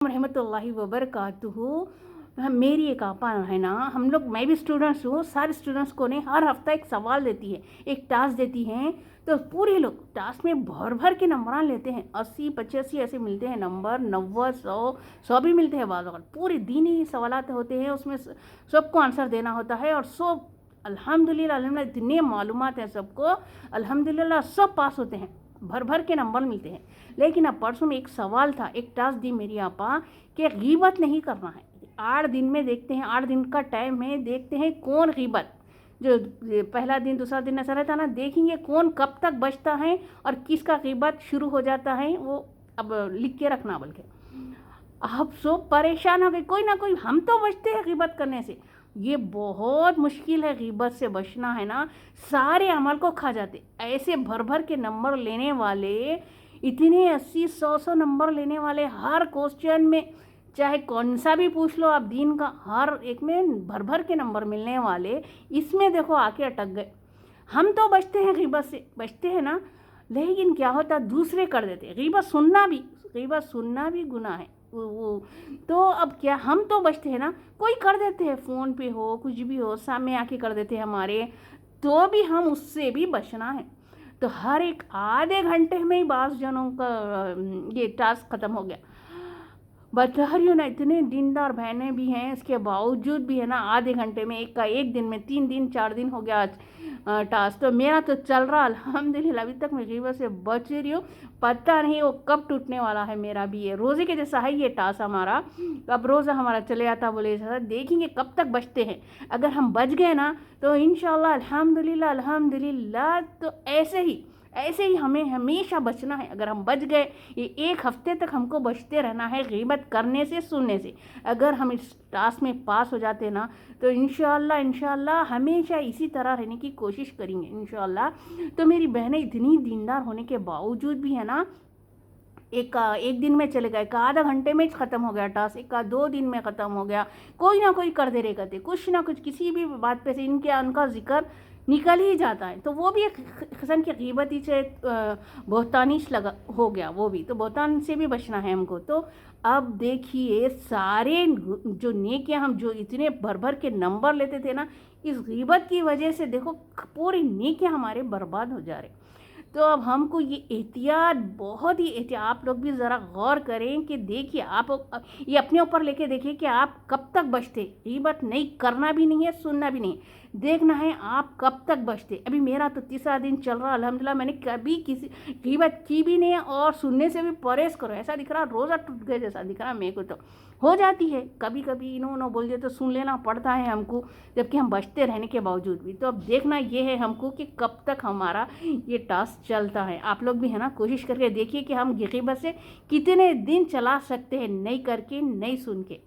रहमतुल्लाहि व बरकातुहू। मेरी एक आपा है ना, हम लोग, मैं भी स्टूडेंट्स हूँ, सारे स्टूडेंट्स को ने हर हफ्ता एक सवाल देती है, एक टास्क देती हैं। तो पूरे लोग टास्क में भर भर के नंबर लेते हैं, 80 85 ऐसे मिलते हैं नंबर, 90 100 भी मिलते हैं बाद वक्त। पूरे दिन ही सवालात होते हैं, उसमें सबको आंसर देना होता है और सब अल्हम्दुलिल्लाह इतने मालूमात हैं सबको, अल्हम्दुलिल्लाह सब पास होते हैं, भर भर के नंबर मिलते हैं। लेकिन अब परसों में एक सवाल था, एक टास्क दी मेरी आपा कि गीबत नहीं करना है। 8 दिन में देखते हैं, 8 दिन का टाइम है, देखते हैं कौन गीबत, जो पहला दिन दूसरा दिन ऐसा रहता ना, देखेंगे कौन कब तक बचता है और किसका गीबत शुरू हो जाता है, वो अब लिख के रखना। बल्कि आप सब परेशान हो गए, कोई ना कोई, हम तो बचते हैं गीबत करने से। ये बहुत मुश्किल है, गीबत से बचना है ना, सारे अमल को खा जाते। ऐसे भर भर के नंबर लेने वाले, इतने 80 100 नंबर लेने वाले, हर क्वेश्चन में चाहे कौन सा भी पूछ लो आप दीन का, हर एक में भर भर के नंबर मिलने वाले, इसमें देखो आके अटक गए। हम तो बचते हैं गीबत से, बचते हैं ना, लेकिन क्या होता दूसरे कर देते। गीबत सुनना भी गुनाह है वो। तो अब क्या, हम तो बचते हैं ना, कोई कर देते हैं, फ़ोन पे हो कुछ भी हो, सामने आके कर देते हैं हमारे, तो भी हम उससे भी बचना है। तो हर एक आधे घंटे में ही 22 जनों का ये टास्क ख़त्म हो गया। बता रही हूँ ना, इतने दीनदार बहनें भी हैं, इसके बावजूद भी है ना, आधे घंटे में एक दिन में 3 दिन 4 दिन हो गया आज टास्क। तो मेरा तो चल रहा अल्हम्दुलिल्लाह, अभी तक मैं गीबत से बच रही हूँ। पता नहीं वो कब टूटने वाला है। मेरा भी ये रोज़े के जैसा है ये टास्क हमारा, अब रोज़ा हमारा चले आता बोले जैसा, देखेंगे कब तक बचते हैं। अगर हम बच गए ना तो इंशाल्लाह अल्हम्दुलिल्लाह, तो ऐसे ही हमें हमेशा बचना है। अगर हम बच गए, ये 1 हफ्ते तक हमको बचते रहना है गीबत करने से, सुनने से। अगर हम इस टास्क में पास हो जाते ना तो इंशाल्लाह हमेशा इसी तरह रहने की कोशिश करेंगे इंशाल्लाह। तो मेरी बहनें इतनी दीनदार होने के बावजूद भी है ना, एक दिन में चले गए, एक आधा घंटे में ख़त्म हो गया टास्क, एक 2 दिन में ख़त्म हो गया। कोई ना कोई कर दे रहे करते, कुछ ना कुछ किसी भी बात पे से उनका जिक्र निकल ही जाता है। तो वो भी एक किस्म की गीबत ही से बहतानिश लगा हो गया, वो भी तो बहतान से भी बचना है हमको। तो अब देखिए, सारे जो नेकियां हम जो इतने भर भर के नंबर लेते थे ना, इस गीबत की वजह से देखो पूरी नेकियां हमारे बर्बाद हो जा रहे। तो अब हमको ये एहतियात, बहुत ही एहतियात, आप लोग भी ज़रा गौर करें कि देखिए, आप ये अपने ऊपर लेके देखिए कि आप कब तक बचते। गीबत नहीं करना भी नहीं है, सुनना भी नहीं, देखना है आप कब तक बचते। अभी मेरा तो 3रा दिन चल रहा अल्हम्दुलिल्लाह, मैंने कभी किसी गीबत की भी नहीं है, और सुनने से भी परहेज़ करो। ऐसा दिख रहा रोज़ा टूट गए जैसा दिख रहा मेरे को। तो हो जाती है कभी कभी, इन्होंने बोल दिया तो सुन लेना पड़ता है हमको, जबकि हम बचते रहने के बावजूद भी। तो अब देखना ये है हमको कि कब तक हमारा ये टास्क चलता है। आप लोग भी है ना, कोशिश करके देखिए कि हम गीबत से कितने दिन चला सकते हैं, नहीं करके, नहीं सुन के।